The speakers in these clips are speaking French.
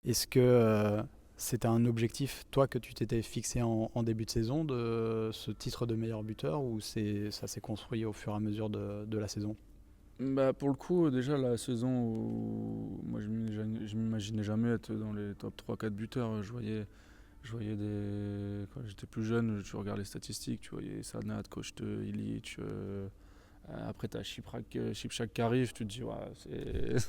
Est-ce que c'était un objectif, toi, que tu t'étais fixé en début de saison, de ce titre de meilleur buteur, ou ça s'est construit au fur et à mesure de la saison? Bah, pour le coup, déjà la saison où moi je m'imaginais jamais être dans les top 3-4 buteurs. Je voyais quand j'étais plus jeune, tu regardes les statistiques, tu voyais Sanat, Kochte, Ilic. Après, t'as Chipchak qui arrive, tu te dis, ouais,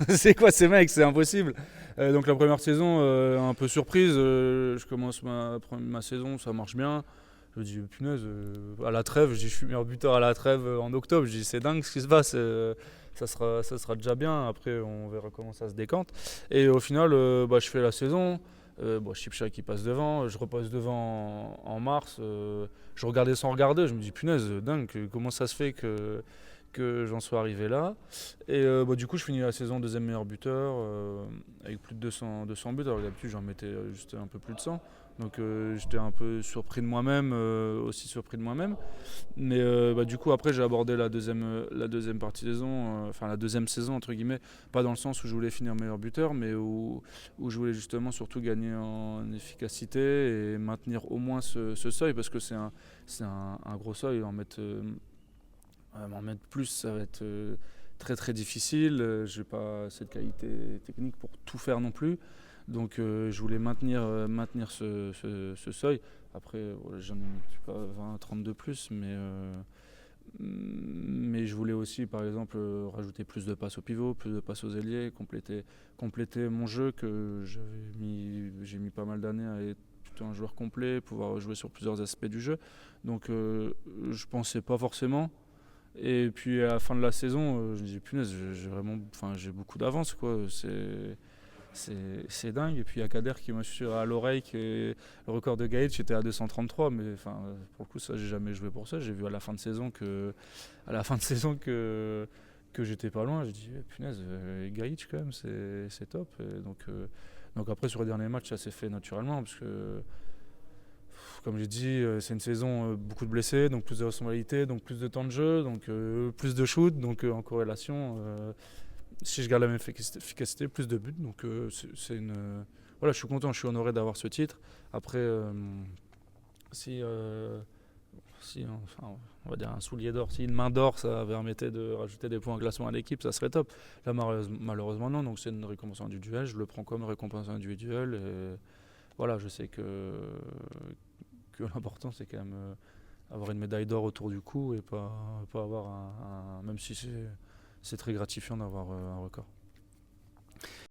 c'est quoi ces mecs, c'est impossible. Donc la première saison, un peu surprise, je commence ma saison, ça marche bien. Je me dis, punaise, à la trêve, je dis, je suis meilleur buteur à la trêve en octobre. Je dis, c'est dingue ce qui se passe. Ça sera déjà bien. Après, on verra comment ça se décante. Et au final, bah, je fais la saison. Bon, Chipchak qui passe devant. Je repasse devant en mars. Je regardais sans regarder. Je me dis, punaise, dingue, comment ça se fait que j'en sois arrivé là. Et bah, du coup, je finis la saison deuxième meilleur buteur avec plus de 200 buts. Alors d'habitude, j'en mettais juste un peu plus de 100. Donc j'étais un peu surpris de moi-même, aussi surpris de moi-même. Mais bah, du coup, après, j'ai abordé la deuxième partie de saison, enfin la deuxième saison, entre guillemets, pas dans le sens où je voulais finir meilleur buteur, mais où je voulais justement surtout gagner en efficacité et maintenir au moins ce seuil, parce que c'est un gros seuil. En mettre plus, ça va être très très difficile. J'ai pas cette qualité technique pour tout faire non plus. Donc je voulais maintenir ce seuil. Après, voilà, j'en ai je sais pas, 20, 30 de plus, mais je voulais aussi, par exemple, rajouter plus de passes au pivot, plus de passes aux ailiers, compléter mon jeu que j'ai mis pas mal d'années à être plutôt un joueur complet, pouvoir jouer sur plusieurs aspects du jeu. Donc je pensais pas forcément. Et puis à la fin de la saison, je me dis punaise, j'ai beaucoup d'avance quoi. C'est dingue. Et puis il y a Kader qui m'a susurré à l'oreille que le record de Gaël était à 233, mais enfin pour le coup ça j'ai jamais joué pour ça. J'ai vu à la fin de saison que j'étais pas loin. J'ai dit punaise, Gaït quand même c'est top. Et donc après sur les derniers matchs ça s'est fait naturellement parce que comme j'ai dit, c'est une saison beaucoup de blessés, donc plus de responsabilités, donc plus de temps de jeu, donc plus de shoot, donc en corrélation, si je garde la même efficacité, plus de buts. Donc c'est une. Voilà, je suis content, je suis honoré d'avoir ce titre. Après, si, enfin, on va dire un soulier d'or, si une main d'or, ça permettait de rajouter des points en classement à l'équipe, ça serait top. Là, malheureusement, non, donc c'est une récompense individuelle, je le prends comme récompense individuelle. Et voilà, je sais que l'important c'est quand même avoir une médaille d'or autour du cou et pas avoir même si c'est très gratifiant d'avoir un record.